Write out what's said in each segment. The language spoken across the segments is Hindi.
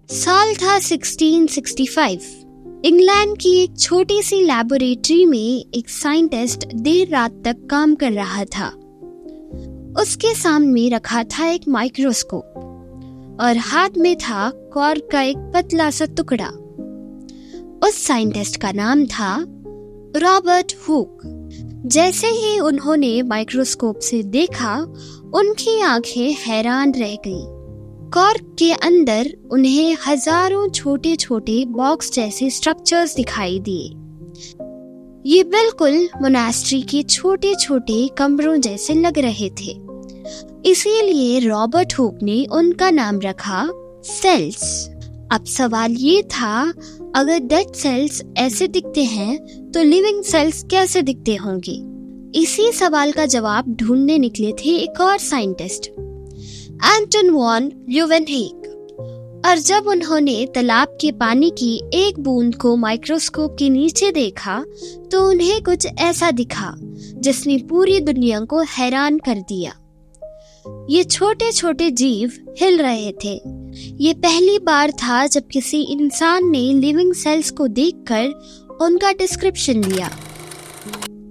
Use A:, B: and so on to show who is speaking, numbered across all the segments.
A: साल था 1665। इंग्लैंड की एक छोटी सी लैबोरेटरी में एक साइंटिस्ट देर रात तक काम कर रहा था। उसके सामने रखा था एक माइक्रोस्कोप और हाथ में था कॉर्क का एक पतला सा टुकड़ा। उस साइंटिस्ट का नाम था रॉबर्ट हुक। जैसे ही उन्होंने माइक्रोस्कोप से देखा, उनकी आंखें हैरान रह गईं। कॉर्क के अंदर उन्हें हजारों छोटे छोटे बॉक्स जैसे स्ट्रक्चर्स दिखाई दिए। ये बिल्कुल मोनास्ट्री के छोटे छोटे कमरों जैसे लग रहे थे। इसीलिए रॉबर्ट हुक ने उनका नाम रखा सेल्स। अब सवाल ये था, अगर डेड सेल्स ऐसे दिखते हैं तो लिविंग सेल्स कैसे दिखते होंगे? इसी सवाल का जवाब ढूंढने निकले थे एक और साइंटिस्ट, एंटन वॉन ल्यूवेनहेक। और जब उन्होंने तालाब के पानी की एक बूंद को माइक्रोस्कोप के नीचे देखा तो उन्हें कुछ ऐसा दिखा जिसने पूरी दुनिया को हैरान कर दिया। ये छोटे छोटे जीव हिल रहे थे। ये पहली बार था जब किसी इंसान ने लिविंग सेल्स को देखकर उनका डिस्क्रिप्शन दिया।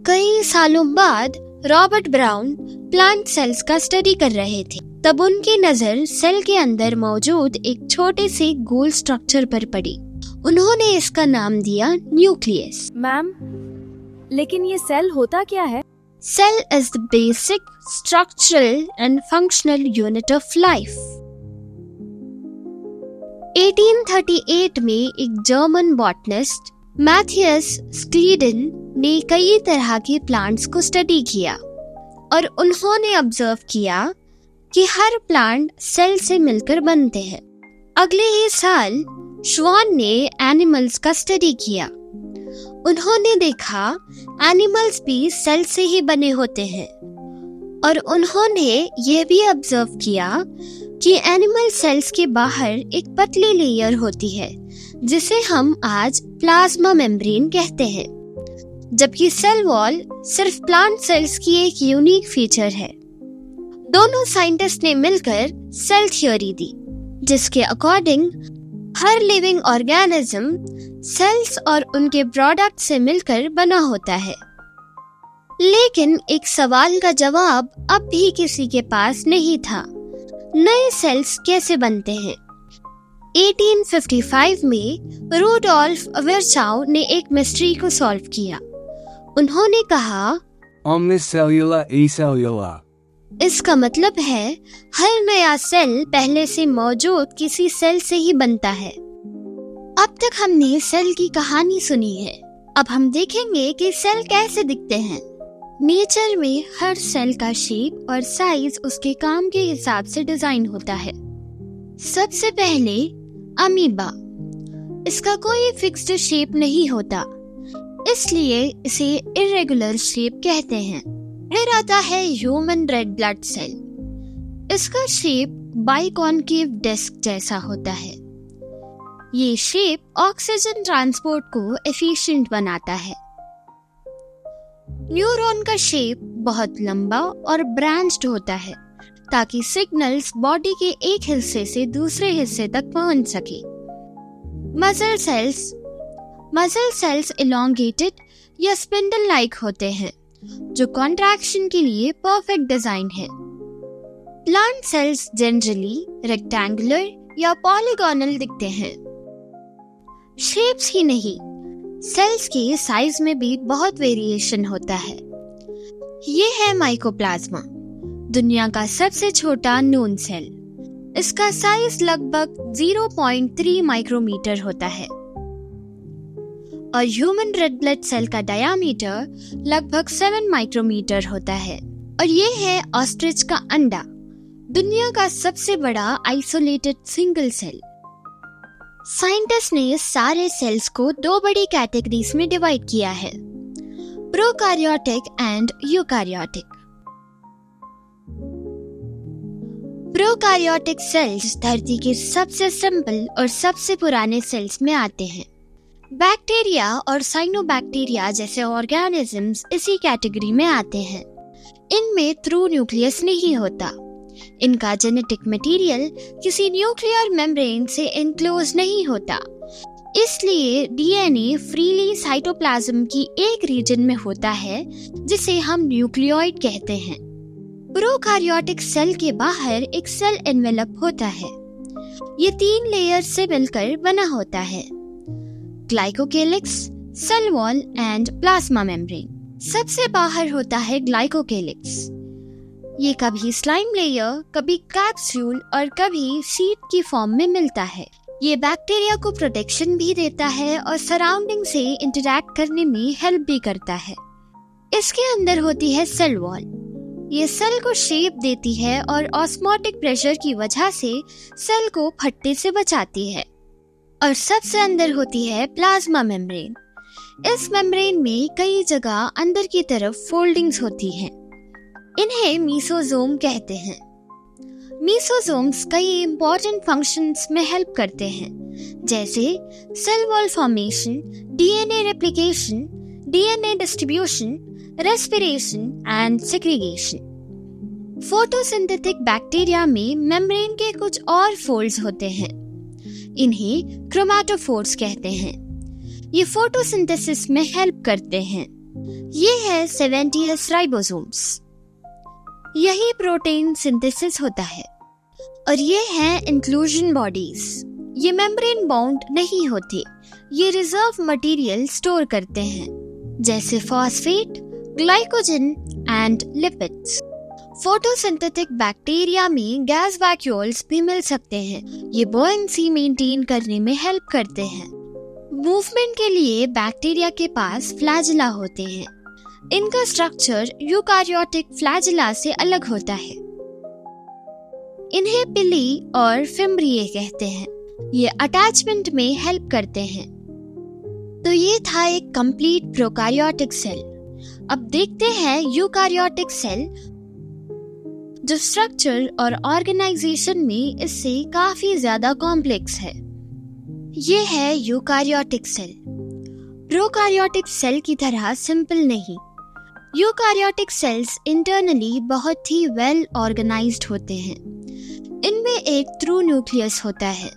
A: कई सालों बाद रॉबर्ट ब्राउन प्लांट सेल्स का स्टडी कर रहे थे। तब उनकी नजर सेल के अंदर मौजूद एक छोटे से गोल स्ट्रक्चर पर पड़ी। उन्होंने इसका नाम दिया न्यूक्लियस।
B: मैम, लेकिन ये सेल होता क्या है?
A: Cell is the basic structural and functional unit of life. 1838 में एक जर्मन बॉटनिस्ट मैथियस स्क्लीडन ने कई तरह के प्लांट्स को स्टडी किया और उन्होंने ऑब्जर्व किया कि हर प्लांट सेल से मिलकर बनते हैं। अगले ही साल श्वान ने एनिमल्स का स्टडी किया। उन्होंने देखा एनिमल्स भी सेल से ही बने होते हैं और उन्होंने ये भी ऑब्जर्व किया कि एनिमल सेल्स के बाहर एक पतली लेयर होती है जिसे हम आज प्लाज्मा मेम्ब्रेन कहते हैं, जबकि सेल वॉल सिर्फ प्लांट सेल्स की एक यूनिक फीचर है। दोनों साइंटिस्ट ने मिलकर सेल थ्योरी दी, जिसके अकॉर्डिंग हर लिविंग ऑर्गेनिज्म सेल्स और उनके प्रोडक्ट से मिलकर बना होता है। लेकिन एक सवाल का जवाब अब भी किसी के पास नहीं था, नए सेल्स कैसे बनते हैं? 1855 में रूडोल्फ विर्चाउ ने एक मिस्ट्री को सॉल्व किया। उन्होंने कहा,
C: Omnis cellula e cellula।
A: इसका मतलब है हर नया सेल पहले से मौजूद किसी सेल से ही बनता है। अब तक हमने सेल की कहानी सुनी है, अब हम देखेंगे कि सेल कैसे दिखते हैं। नेचर में हर सेल का शेप और साइज उसके काम के हिसाब से डिजाइन होता है। सबसे पहले अमीबा। इसका कोई फिक्स्ड शेप नहीं होता, इसलिए इसे इरेगुलर शेप कहते हैं। फिर आता है ह्यूमन रेड ब्लड सेल। इसका शेप बाइकॉन्केव डिस्क जैसा होता है। ये शेप ऑक्सीजन ट्रांसपोर्ट को एफिशिएंट बनाता है। न्यूरॉन का शेप बहुत लंबा और ब्रांच्ड होता है ताकि सिग्नल्स बॉडी के एक हिस्से से दूसरे हिस्से तक पहुंच सके। मसल सेल्स इलोंगेटेड या स्पिंडल लाइक होते हैं, जो कॉन्ट्रैक्शन के लिए परफेक्ट डिजाइन है। प्लांट सेल्स जनरली रेक्टेंगुलर या पॉलीगोनल दिखते हैं। शेप्स ही नहीं, सेल्स के साइज में भी बहुत वेरिएशन होता है। ये है माइकोप्लाज्मा, दुनिया का सबसे छोटा नोन सेल। इसका साइज लगभग 0.3 माइक्रोमीटर होता है और ह्यूमन रेड ब्लड सेल का डायामीटर लगभग 7 माइक्रोमीटर होता है। और ये है ऑस्ट्रिच का अंडा, दुनिया का सबसे बड़ा आइसोलेटेड सिंगल सेल। साइंटिस्ट ने इस सारे सेल्स को 2 बड़ी कैटेगरीज में डिवाइड किया है, prokaryotic and eukaryotic. Prokaryotic cells धरती के सबसे सिंपल और सबसे पुराने सेल्स में आते हैं। बैक्टीरिया और साइनोबैक्टीरिया जैसे ऑर्गेनिजम्स इसी कैटेगरी में आते हैं। इनमें थ्रू न्यूक्लियस नहीं होता, इनका जेनेटिक मटेरियल किसी न्यूक्लियर मेम्ब्रेन से एनक्लोज नहीं होता, इसलिए डीएनए फ्रीली साइटोप्लाज्म की एक रीजन में होता है जिसे हम न्यूक्लियोइड कहते हैं। प्रोकार्योटिक सेल के बाहर एक सेल एनवेलप होता है। ये 3 लेयर से मिलकर बना होता है, glycocalyx, cell wall and plasma membrane. सबसे बाहर होता है ग्लाइकोकेलिक्स। ये कभी स्लाइम लेयर, कभी कैप्सूल और कभी शीट की फॉर्म में मिलता है। ये बैक्टीरिया को प्रोटेक्शन भी देता है और सराउंडिंग से इंटरैक्ट करने में हेल्प भी करता है। इसके अंदर होती है सेल वॉल। ये सेल को शेप देती है और ऑस्मोटिक प्रेशर की वजह से सेल को फटने से बचाती है। और सबसे अंदर होती है प्लाज्मा मेम्ब्रेन। इस मेम्ब्रेन में कई जगह अंदर की तरफ फोल्डिंग्स होती हैं। इन्हें मीसोजोम कहते हैं। मीसोजोम्स कई इंपॉर्टेंट फंक्शंस में हेल्प करते हैं, जैसे cell wall formation, DNA replication, DNA distribution, respiration and segregation. Photosynthetic bacteria में मेम्ब्रेन के कुछ और फोल्ड्स होते हैं। इन्हें क्रोमैटोफोर्स कहते हैं। ये फोटोसिंथेसिस में हेल्प करते हैं। ये है 70S राइबोसोम्स। यही प्रोटीन सिंथेसिस होता है। और ये है इंक्लूजन बॉडीज। ये मेम्ब्रेन बाउंड नहीं होते, ये रिजर्व मटेरियल स्टोर करते हैं, जैसे phosphate, glycogen and lipids. Photosynthetic bacteria में गैस वैक्यूल्स भी मिल सकते हैं। ये बॉयंसी मेंटेन करने में हेल्प करते हैं। मूवमेंट के लिए बैक्टीरिया के पास फ्लैजिला होते हैं। इनका स्ट्रक्चर यूकारियोटिक फ्लैजिला से अलग होता है। इन्हें पिली और फिम्ब्रिए कहते हैं। ये अटैचमेंट में हेल्प करते हैं। तो ये था एक कंप्लीट प्रोकारियोटिक सेल। अब देखते हैं यूकारियोटिक सेल, जो स्ट्रक्चर और ऑर्गेनाइजेशन में इससे काफी ज्यादा कॉम्प्लेक्स है। ये है यूकारियोटिक सेल। प्रोकारियोटिक सेल की तरह सिंपल नहीं। यूकारियोटिक सेल्स इंटरनली बहुत ही वेल ऑर्गेनाइज्ड होते हैं। इनमें एक ट्रू न्यूक्लियस होता है।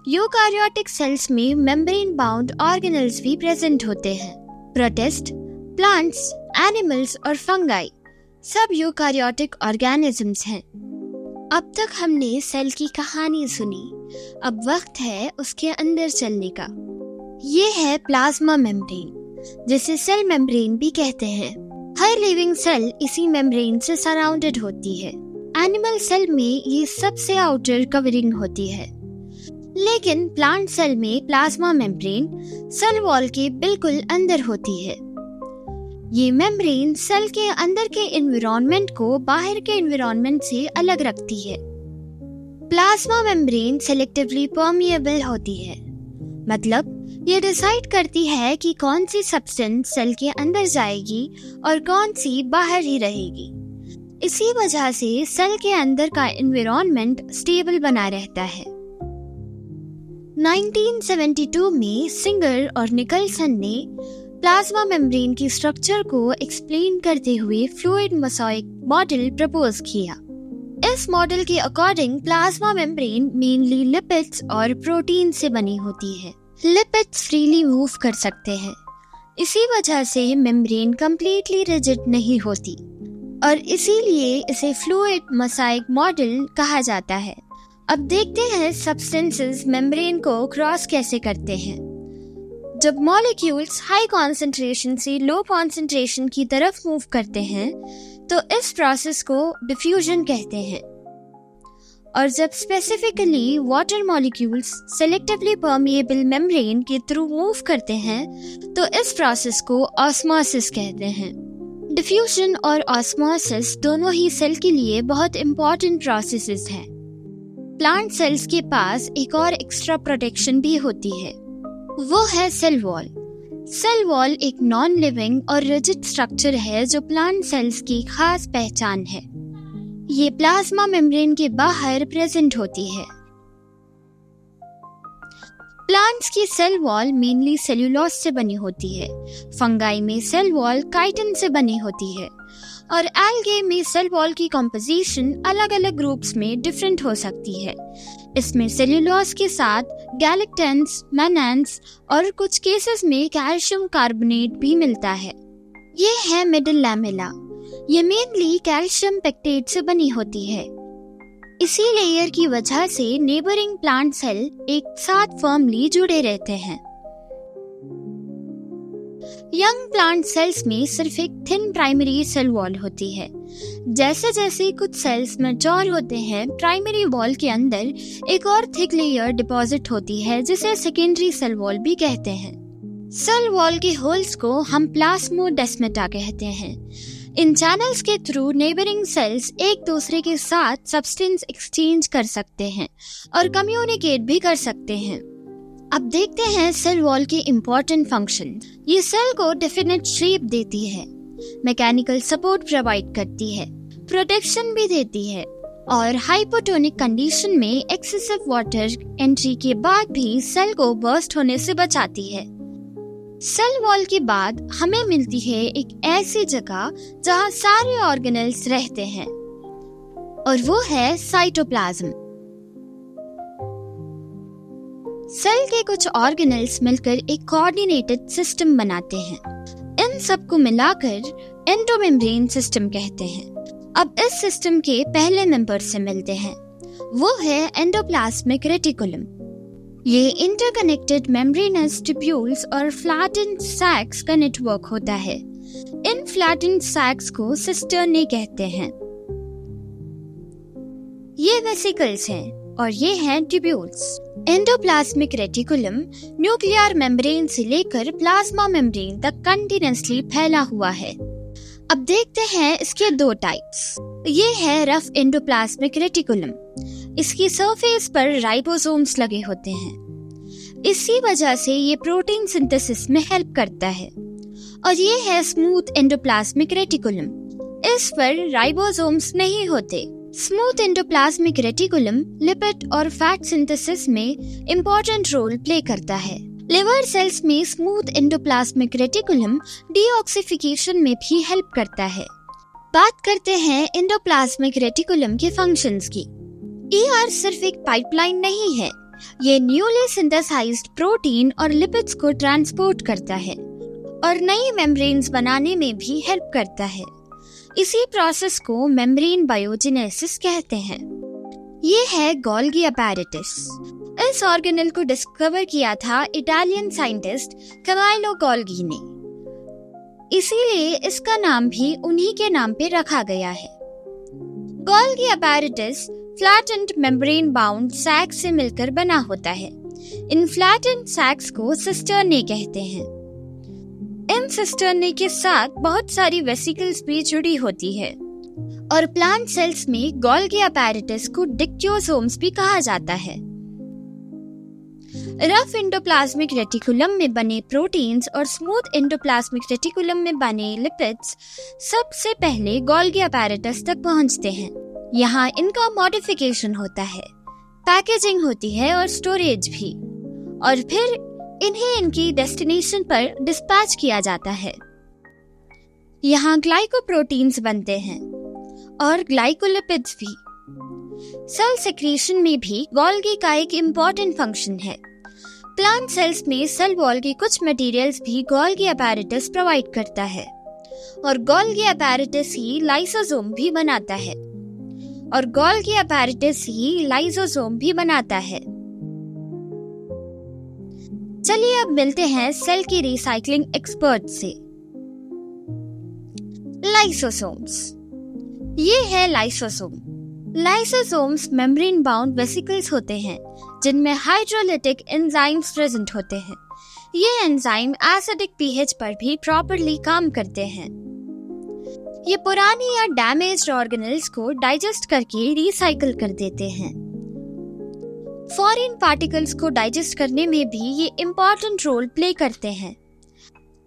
A: यूकारियोटिक सेल्स में मेम्ब्रेन बाउंड ऑर्गेनेल्स भी प्रेजेंट होते हैं। प्रोटिस्ट, प्लांट्स, एनिमल्स और फंगाई सब यूकारियोटिक ऑर्गेनिजम्स हैं। अब तक हमने सेल की कहानी सुनी, अब वक्त है उसके अंदर चलने का। ये है प्लाज्मा मेम्ब्रेन, जिसे सेल मेम्ब्रेन भी कहते हैं। हर लिविंग सेल इसी मेम्ब्रेन से सराउंडेड होती है। एनिमल सेल में ये सबसे आउटर कवरिंग होती है, लेकिन प्लांट सेल में प्लाज्मा मेम्ब्रेन सेल वॉल के बिल्कुल अंदर होती है। ये मेम्ब्रेन सेल के अंदर के एनवायरनमेंट को बाहर के एनवायरनमेंट से अलग रखती है। प्लाज्मा मेम्ब्रेन सेलेक्टिवली परमिएबल होती है, मतलब ये डिसाइड करती है कि कौन सी सब्सटेंस सेल के अंदर जाएगी और कौन सी बाहर ही रहेगी। इसी वजह से सेल के अंदर का एनवायरनमेंट स्टेबल बना रहता है। 1972 में सिंगर और निकलसन ने प्लाज्मा मेम्ब्रेन की स्ट्रक्चर को एक्सप्लेन करते हुए फ्लूइड मोज़ाइक मॉडल प्रपोज किया। इस मॉडल के according plasma membrane mainly lipids और प्रोटीन से बनी होती है। लिपिड्स फ्रीली मूव कर सकते हैं, इसी वजह से मेम्ब्रेन कंप्लीटली रिजिड नहीं होती और इसीलिए इसे फ्लूइड मोज़ाइक मॉडल कहा जाता है। अब देखते हैं सब्सटेंसेस मेम्ब्रेन को क्रॉस कैसे करते हैं। जब मॉलिक्यूल्स हाई कॉन्सेंट्रेशन से लो कॉन्सेंट्रेशन की तरफ मूव करते हैं तो इस प्रोसेस को डिफ्यूजन कहते हैं। और जब specifically water molecules selectively permeable membrane के थ्रू मूव करते हैं तो इस प्रोसेस को ऑस्मोसिस कहते हैं। डिफ्यूजन और ऑस्मोसिस दोनों ही सेल के लिए बहुत इंपॉर्टेंट प्रोसेसेस हैं। प्लांट सेल्स के पास एक और एक्स्ट्रा प्रोटेक्शन भी होती है, वो है सेल वॉल। सेल वॉल एक नॉन लिविंग और रिजिड स्ट्रक्चर है जो प्लांट सेल्स की खास पहचान है। ये प्लाज्मा मेम्ब्रेन के बाहर प्रेजेंट होती है। प्लांट्स की सेल वॉल मेनली सेल्यूलोज से बनी होती है। फंगाई में सेल वॉल काइटिन से बनी होती है और एल्गे में सेल वॉल की कॉम्पोजिशन अलग अलग ग्रुप्स में डिफरेंट हो सकती है। इसमें सेल्यूलोज के साथ गैलेक्टेंस, मैनान्स और कुछ केसेस में कैल्शियम कार्बोनेट भी मिलता है। ये है मिडिल लैमेला। ये मेनली कैल्शियम पेक्टेट से बनी होती है। इसी लेयर की वजह से नेबरिंग प्लांट सेल एक साथ फर्मली जुड़े रहते हैं। यंग प्लांट सेल्स में सिर्फ एक थिन प्राइमरी सेल वॉल होती है। जैसे जैसे कुछ सेल्स मैच्योर होते हैं, प्राइमरी वॉल के अंदर एक और थिक लेयर डिपॉजिट होती है जिसे सेकेंडरी सेल वॉल भी कहते हैं। सेल वॉल के होल्स को हम प्लाज्मोडेस्माटा कहते हैं। इन चैनल्स के थ्रू नेबरिंग सेल्स एक दूसरे के साथ सब्सटेंस एक्सचेंज कर सकते हैं और कम्युनिकेट भी कर सकते हैं। अब देखते हैं सेल वॉल के इम्पोर्टेंट फंक्शन। ये सेल को डेफिनेट शेप देती है, मैकेनिकल सपोर्ट प्रोवाइड करती है, प्रोटेक्शन भी देती है और हाइपोटोनिक कंडीशन में एक्सेसिव वाटर एंट्री के बाद भी सेल को बर्स्ट होने से बचाती है। सेल वॉल के बाद हमें मिलती है एक ऐसी जगह जहां सारे ऑर्गेनेल्स रहते हैं और वो है साइटोप्लाज्म। सेल के कुछ ऑर्गेनेल्स मिलकर एक कोऑर्डिनेटेड सिस्टम बनाते हैं। इन सब को मिलाकर एंडोमेम्ब्रेन सिस्टम कहते हैं। अब इस सिस्टम के पहले मेंबर से मिलते हैं, वो है एंडोप्लाज्मिक रेटिकुलम। ये इंटरकनेक्टेड मेम्ब्रेनस ट्यूब्यूल्स और फ्लैटेंड सैक्स का नेटवर्क होता है। इन फ्लैटेंड सैक्स को सिस्टर्ने कहते हैं। ये वेसिकल्स हैं और ये हैं tubules. Endoplasmic reticulum nuclear membrane से लेकर प्लाज्मा मेम्ब्रेन तक कंटिन्यूअसली फैला हुआ है। अब देखते हैं इसके दो टाइप्स। ये है रफ एंडोप्लाज्मिक रेटिकुलम। इसकी सरफेस पर राइबोसोम्स लगे होते हैं। इसी वजह से ये प्रोटीन सिंथेसिस में हेल्प करता है। और ये है स्मूथ एंडोप्लाज्मिक रेटिकुलम। इस पर राइबोसोम्स नहीं होते। स्मूथ एंडोप्लाज्मिक रेटिकुलम लिपिड और फैट सिंथेसिस में इम्पोर्टेंट रोल प्ले करता है। लिवर सेल्स में स्मूथ एंडोप्लाज्मिक रेटिकुलम डीऑक्सीफिकेशन में भी हेल्प करता है। बात करते हैं एंडोप्लाज्मिक रेटिकुलम के फंक्शंस की। ER सिर्फ एक पाइपलाइन नहीं है, ये न्यूली सिंथेसाइज्ड प्रोटीन और लिपिड्स को ट्रांसपोर्ट करता है और नई मेम्ब्रेन्स बनाने में भी हेल्प करता है। इसी प्रोसेस को मेम्ब्रेन बायोजेनेसिस कहते हैं। ये है गोल्गी अपैरेटस। इस ऑर्गेनेल को डिस्कवर किया था इटालियन साइंटिस्ट कैमाइलो गोल्गी ने, इसीलिए इसका नाम भी उन्हीं के नाम पे रखा गया है। Golgi apparatus flattened membrane bound sacs से मिलकर बना होता है। इन फ्लैटेंड सैक्स को सिस्टर्ने कहते हैं। इन सिस्टर्ने के साथ बहुत सारी वेसिकल्स भी जुड़ी होती है और प्लांट सेल्स में गोल्गी अपैरेटस को डिक्टियोसोम्स भी कहा जाता है। रफ एंडोप्लाज्मिक रेटिकुलम में बने प्रोटीन्स और स्मूथ एंडोप्लाज्मिक रेटिकुलम में बने लिपिड्स सबसे पहले गोल्गी अपैरेटस तक पहुंचते हैं। यहाँ इनका मॉडिफिकेशन होता है, पैकेजिंग होती है और स्टोरेज भी, और फिर इन्हें इनकी डेस्टिनेशन पर डिस्पैच किया जाता है। यहाँ ग्लाइकोप्रोटीन्स बनते हैं और ग्लाइकोलिपिड्स भी। सेल सेक्रेशन में भी गोल्गी का एक इम्पोर्टेंट फंक्शन है। प्लांट सेल्स में सेल वॉल के कुछ मटेरियल्स भी गोल्गी अपैरेटस प्रोवाइड करता है और गोल्गी अपैरेटस ही लाइसोसोम भी बनाता है और गोल्गी अपैरेटस ही लाइसोसोम भी बनाता है। चलिए अब मिलते हैं सेल की रिसाइकलिंग एक्सपर्ट से। लाइसोसोम्स। ये है lysosome. Lysosomes membrane bound vesicles होते हैं जिनमें हाइड्रोलिटिक एंजाइम्स प्रेजेंट होते हैं। ये एंजाइम एसिडिक पीएच पर भी प्रॉपर्ली काम करते हैं। ये पुरानी या डैमेज्ड ऑर्गेनेल्स को डाइजेस्ट करके रिसाइकल कर देते हैं। फॉरेन पार्टिकल्स को डाइजेस्ट करने में भी ये इम्पोर्टेंट रोल प्ले करते हैं।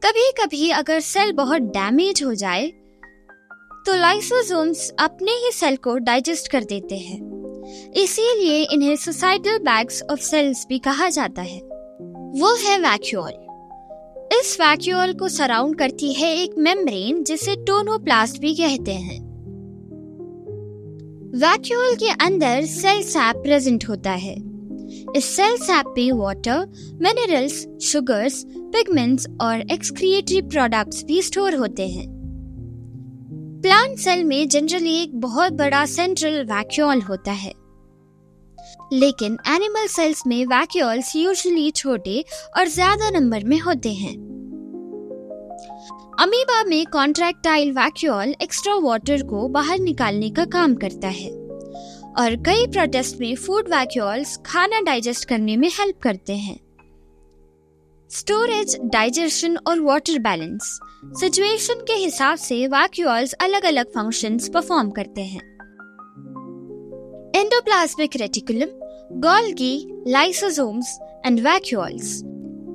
A: कभी कभी अगर सेल बहुत डैमेज हो जाए तो लाइसोसोम्स अपने ही सेल को डाइजेस्ट कर देते हैं। इसीलिए इन्हें सोसाइटल बैग्स ऑफ सेल्स भी कहा जाता है। वो है वैक्यूल। इस वैक्यूल को सराउंड करती है एक मेम्ब्रेन जिसे टोनोप्लास्ट भी कहते हैं। वैक्यूल के अंदर सेल सैप प्रेजेंट होता है। इस सेल सैप पे वाटर, मिनरल्स, शुगर्स, पिगमेंट्स और एक्सक्रिएटरी प्रोडक्ट्स भी स्टोर होते हैं। प्लांट सेल में जनरली एक बहुत बड़ा सेंट्रल वैक्यूल होता है, लेकिन एनिमल सेल्स में वैक्यूल्स यूजुअली छोटे और ज्यादा नंबर में होते हैं। अमीबा में कॉन्ट्रैक्टाइल वैक्यूल एक्स्ट्रा वाटर को बाहर निकालने का काम करता है और कई प्रोटिस्ट में फूड वैक्यूल्स खाना डाइजेस्ट करने में हेल्प करते हैं। स्टोरेज, डाइजेशन और वाटर बैलेंस सिचुएशन के हिसाब से वैक्यूल्स अलग अलग फंक्शंस परफॉर्म करते हैं। Endoplasmic reticulum, Golgi, lysosomes and vacuoles,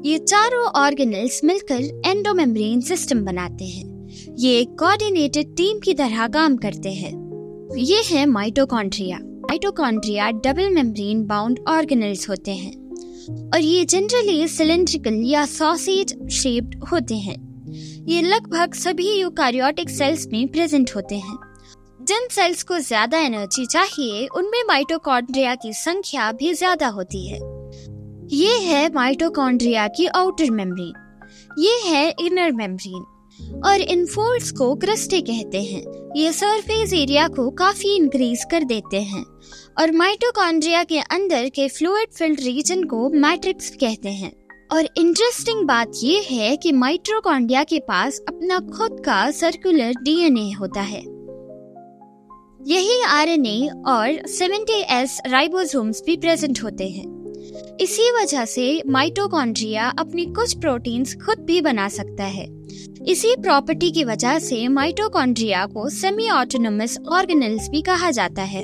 A: ये चारों ऑर्गेनल्स मिलकर एंडोमेम्ब्रेन सिस्टम बनाते हैं। ये एक कोऑर्डिनेटेड टीम की तरह काम करते हैं। ये है mitochondria. Mitochondria double membrane bound organelles होते हैं और ये जनरली सिलिंड्रिकल या सॉसेज शेप्ड होते हैं। ये लगभग सभी यूकारियोटिक सेल्स में प्रेजेंट होते हैं। जिन सेल्स को ज्यादा एनर्जी चाहिए उनमें माइटोकॉन्ड्रिया की संख्या भी ज्यादा होती है। ये है माइटोकॉन्ड्रिया की आउटर मेम्ब्रेन, ये है इनर मेम्ब्रेन और इन फोल्ड्स को क्रस्टे कहते हैं। ये सरफेस एरिया को काफी इंक्रीज कर देते हैं और माइटोकॉन्ड्रिया के अंदर के फ्लूइड फिल्ड रीजन को मैट्रिक्स कहते हैं। और इंटरेस्टिंग बात ये है कि माइटोकॉन्ड्रिया के पास अपना खुद का सर्कुलर डीएनए होता है। यही आरएनए और 70S राइबोसोम्स भी प्रेजेंट होते हैं। इसी वजह से माइटोकॉन्ड्रिया अपनी कुछ प्रोटीन्स खुद भी बना सकता है। इसी प्रॉपर्टी की वजह से माइटोकॉन्ड्रिया को सेमी ऑटोनोमस ऑर्गेनल्स भी कहा जाता है।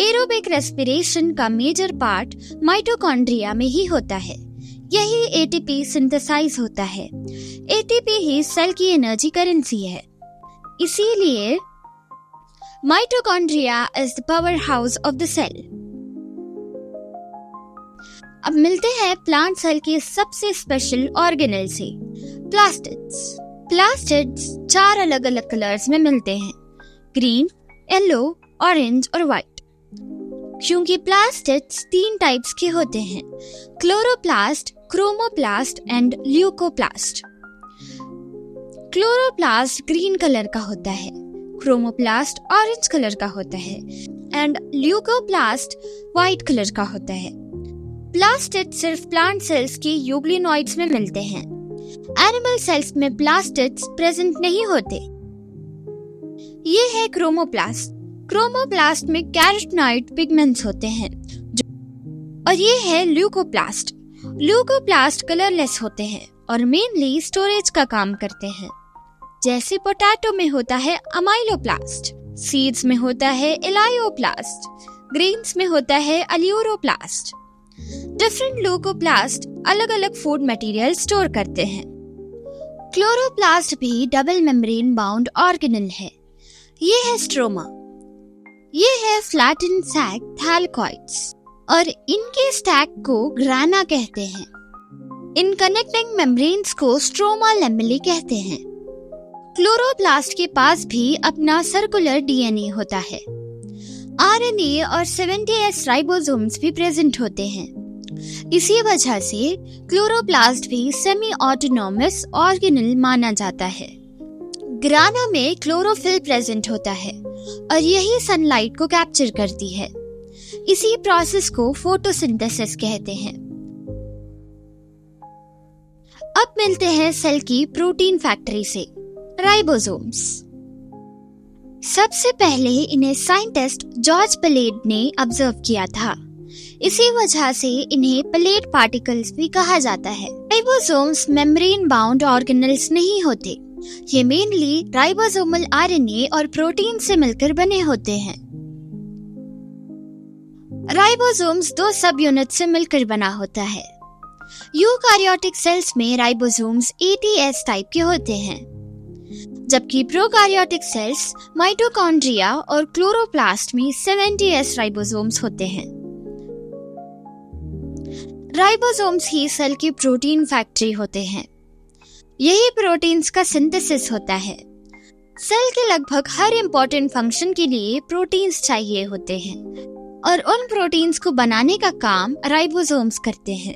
A: एरोबिक रेस्पिरेशन का मेजर पार्ट माइटोकॉन्ड्रिया में ही होता है। यही एटीपी सिंथेसाइज होता है। एटीपी ही सेल की एनर्जी करेंसी है। इसीलिए mitochondria is the powerhouse of the cell. अब मिलते हैं प्लांट सेल के सबसे स्पेशल ऑर्गेनल से, प्लास्टिड्स। प्लास्टिड्स 4 अलग अलग कलर्स में मिलते हैं, ग्रीन, येलो, ऑरेंज और व्हाइट। क्योंकि प्लास्टिड्स 3 टाइप्स के होते हैं, chloroplast, chromoplast and leucoplast. Chloroplast green colour का होता है, क्रोमोप्लास्ट ऑरेंज कलर का होता है एंड ल्यूकोप्लास्ट व्हाइट कलर का होता है। प्लास्टिड सिर्फ प्लांट सेल्स के यूग्लिनॉइड्स में मिलते हैं। एनिमल सेल्स में प्लास्टिड्स प्रेजेंट नहीं होते। ये है क्रोमोप्लास्ट। क्रोमोप्लास्ट में कैरोटीनॉइड पिगमेंट्स होते हैं और ये है ल्यूकोप्लास्ट। ल्यूकोप्लास्ट कलरलेस होते हैं और मेनली स्टोरेज का काम करते हैं। जैसे पोटैटो में होता है अमाइलोप्लास्ट, सीड्स में होता है इलायोप्लास्ट, ग्रेन्स में होता है अल्यूरोप्लास्ट। डिफरेंट ल्यूकोप्लास्ट अलग अलग फूड मटेरियल स्टोर करते हैं। क्लोरोप्लास्ट भी डबल मेम्ब्रेन बाउंड ऑर्गेनल है। ये है स्ट्रोमा। ये है फ्लैटेंड सैक थैलकॉइड्स और इनके स्टैक को ग्राना कहते हैं। इन कनेक्टिंग मेम्ब्रेन्स को स्ट्रोमा लेमेले कहते हैं। क्लोरोप्लास्ट के पास भी अपना सर्कुलर डीएनए होता है। आरएनए और 70S राइबोसोम्स भी प्रेजेंट होते हैं। इसी वजह से क्लोरोप्लास्ट भी सेमी ऑटोनॉमस ऑर्गेनल माना जाता है। ग्राना में क्लोरोफिल प्रेजेंट होता है और यही सनलाइट को कैप्चर करती है। इसी प्रोसेस को फोटोसिंथेसिस कहते हैं। अब मिलते हैं सेल की प्रोटीन फैक्ट्री से, राइबोसोम्स। सबसे पहले इन्हें साइंटिस्ट जॉर्ज पलेट ने ऑब्जर्व किया था। इसी वजह से इन्हें पलेट पार्टिकल्स भी कहा जाता है। राइबोसोम्स मेम्ब्रेन बाउंड ऑर्गेनल्स नहीं होते। ये मेनली राइबोसोमल आरएनए और प्रोटीन से मिलकर बने होते हैं। राइबोसोम्स 2 सब यूनिट से मिलकर बना होता है। यूकारियोटिक सेल्स में राइबोसोम्स 80S टाइप के होते हैं, जबकि प्रोकारियोटिक सेल्स माइटोकॉन्ड्रिया और क्लोरोप्लास्ट में 70S राइबोसोम्स होते हैं। राइबोसोम्स ही सेल की प्रोटीन फैक्ट्री होते हैं। यही प्रोटीन्स का सिंथेसिस होता है। सेल के लगभग हर इम्पोर्टेंट फंक्शन के लिए प्रोटीन्स चाहिए होते हैं और उन प्रोटीन्स को बनाने का काम राइबोसोम्स करते हैं।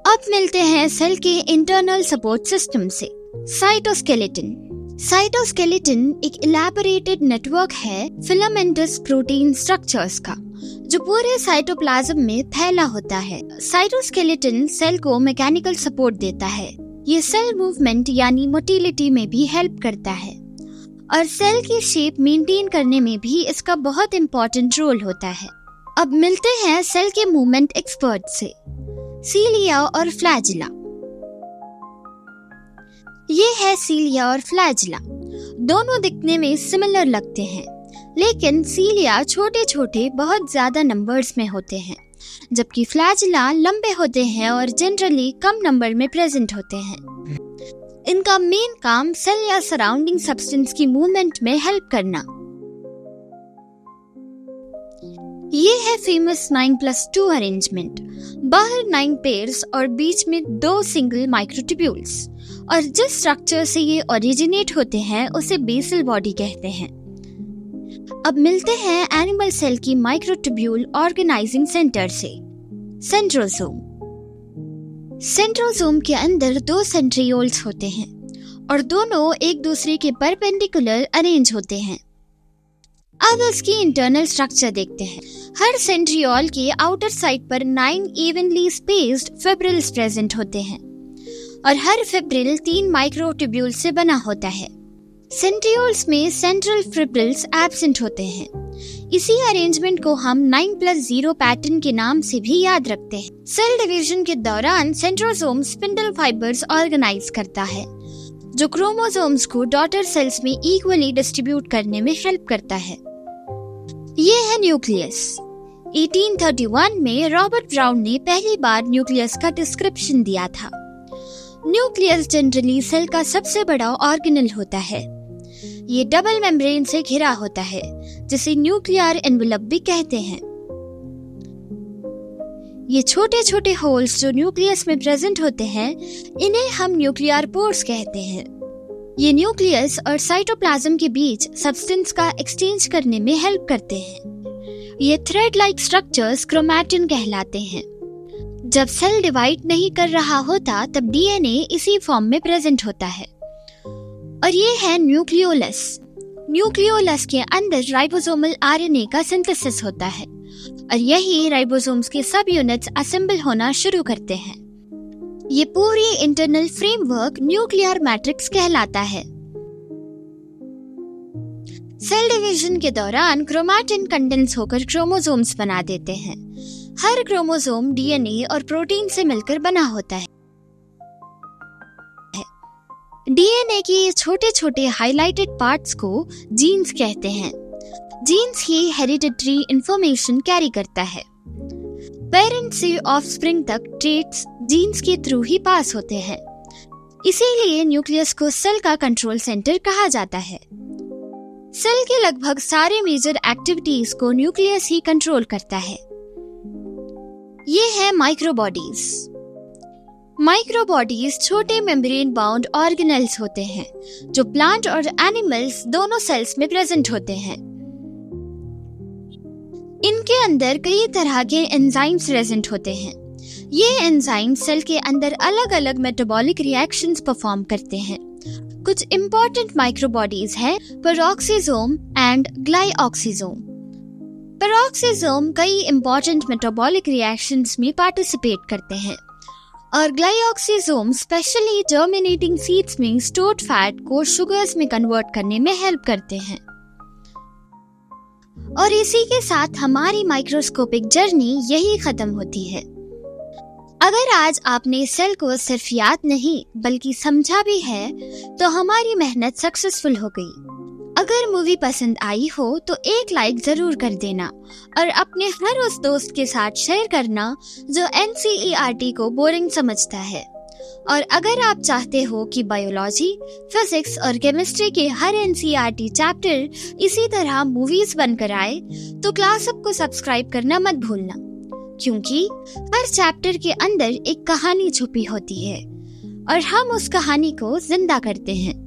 A: अब मिलते हैं सेल के इंटरनल सपोर्ट सिस्टम से, साइटोस्केलेटन। साइटोस्केलेटन एक इलैबोरेटेड नेटवर्क है फिलामेंटस प्रोटीन स्ट्रक्चर्स का, जो पूरे साइटोप्लाज्म में फैला होता है। साइटोस्केलेटन सेल को मैकेनिकल सपोर्ट देता है। ये सेल मूवमेंट यानी मोटिलिटी में भी हेल्प करता है और सेल की शेप मेंटेन करने में भी इसका बहुत इंपॉर्टेंट रोल होता है। अब मिलते हैं सेल के मूवमेंट एक्सपर्ट से, सीलिया और फ्लैजिला। ये है सीलिया और फ्लैजिला। दोनों दिखने में सिमिलर लगते हैं, लेकिन सीलिया छोटे छोटे बहुत ज्यादा नंबर्स में होते हैं, जबकि फ्लैजिला लंबे होते हैं और जनरली कम नंबर में प्रेजेंट होते हैं। इनका मेन काम सेल या सराउंडिंग सब्सटेंस की मूवमेंट में हेल्प करना। ये है फेमस 9+2 अरेंजमेंट। बाहर 9 पेयर्स और बीच में 2 सिंगल माइक्रोट्यूब्यूल्स, और जिस स्ट्रक्चर से ये ओरिजिनेट होते हैं उसे बेसल बॉडी कहते हैं। अब मिलते हैं एनिमल सेल की माइक्रोट्यूब्यूल ऑर्गेनाइजिंग सेंटर से, सेंट्रोसोम। सेंट्रोसोम के अंदर 2 सेंट्रियोल्स होते हैं और दोनों एक दूसरे के परपेंडिकुलर अरेंज होते हैं। अब इसकी इंटरनल स्ट्रक्चर देखते हैं। हर सेंट्रियोल के आउटर साइड पर 9 इवनली स्पेस्ड फिब्रिल्स प्रेजेंट होते हैं और हर फिब्रिल 3 माइक्रोट्यूब्यूल से बना होता है। सेंट्रियोल्स में सेंट्रल फिब्रिल्स एब्सेंट होते हैं। इसी अरेंजमेंट को हम 9+0 पैटर्न के नाम से भी याद रखते हैं। सेल डिवीजन के दौरान सेंट्रोसोम स्पिंडल फाइबर्स ऑर्गेनाइज करता है, जो क्रोमोसोम्स को डॉटर सेल्स में इक्वली डिस्ट्रीब्यूट करने में हेल्प करता है। ये है न्यूक्लियस। 1831 में रॉबर्ट ब्राउन ने पहली बार न्यूक्लियस का डिस्क्रिप्शन दिया था। न्यूक्लियस जनरली सेल का सबसे बड़ा ऑर्गेनल होता है। ये डबल मेम्ब्रेन से घिरा होता है, जिसे न्यूक्लियर एनवेलप भी कहते हैं। ये छोटे छोटे होल्स जो न्यूक्लियस में प्रेजेंट होते हैं, इन्हें हम न्यूक्लियर पोर्स कहते हैं। ये न्यूक्लियस और साइटोप्लाज्म के बीच सब्सटेंस का एक्सचेंज करने में हेल्प करते हैं। ये थ्रेड लाइक स्ट्रक्चर्स क्रोमैटिन कहलाते हैं। जब सेल डिवाइड नहीं कर रहा होता तब डीएनए इसी फॉर्म में प्रेजेंट होता है। और ये है न्यूक्लियोलस। न्यूक्लियोलस के अंदर राइबोसोमल आरएनए का सिंथेसिस होता है और यही राइबोसोम्स के सब यूनिट्स असेंबल होना शुरू करते हैं। ये पूरी इंटरनल फ्रेमवर्क न्यूक्लियर मैट्रिक्स कहलाता है। सेल डिवीजन के दौरान क्रोमैटिन कंडेंस होकर क्रोमोसोम्स बना देते हैं। हर क्रोमोसोम डीएनए और प्रोटीन से मिलकर बना होता है। डीएनए के ये छोटे छोटे हाइलाइटेड पार्ट्स को जीन्स कहते हैं। जीन्स ही हेरिडिटरी इंफॉर्मेशन कैरी करता है। पेरेंट से ऑफस्प्रिंग तक ट्रेट्स जीन्स के थ्रू ही पास होते हैं। इसीलिए न्यूक्लियस को सेल का कंट्रोल सेंटर कहा जाता है। सेल के लगभग सारे मेजर एक्टिविटीज को न्यूक्लियस ही कंट्रोल करता है। ये है माइक्रोबॉडीज। माइक्रोबॉडीज छोटे मेम्ब्रेन बाउंड ऑर्गेनेल्स होते हैं, जो प्लांट और एनिमल्स दोनों सेल्स में प्रेजेंट होते हैं। इनके अंदर कई तरह के एंजाइम्स प्रेजेंट होते हैं। ये एंजाइम सेल के अंदर अलग अलग मेटाबॉलिक रिएक्शंस परफॉर्म करते हैं। कुछ इंपॉर्टेंट माइक्रोबॉडीज है पेरोक्सिसोम एंड ग्लाइऑक्सिसोम। पेरोक्सिसोम कई इंपॉर्टेंट मेटाबॉलिक रिएक्शंस में पार्टिसिपेट करते हैं और ग्लाइऑक्सिसोम स्पेशली जर्मिनेटिंग सीड्स में स्टोर्ड फैट को शुगर्स में कन्वर्ट करने में हेल्प करते हैं। और इसी के साथ हमारी माइक्रोस्कोपिक जर्नी यही खत्म होती है। अगर आज आपने सेल को सिर्फ याद नहीं बल्कि समझा भी है तो हमारी मेहनत सक्सेसफुल हो गई। अगर मूवी पसंद आई हो तो एक लाइक जरूर कर देना और अपने हर उस दोस्त के साथ शेयर करना जो एनसीईआरटी को बोरिंग समझता है। और अगर आप चाहते हो कि बायोलॉजी, फिजिक्स और केमिस्ट्री के हर एनसीईआरटी चैप्टर इसी तरह मूवीज बनकर आए तो क्लास अप को सब्सक्राइब करना मत भूलना। क्योंकि हर चैप्टर के अंदर एक कहानी छुपी होती है और हम उस कहानी को जिंदा करते हैं।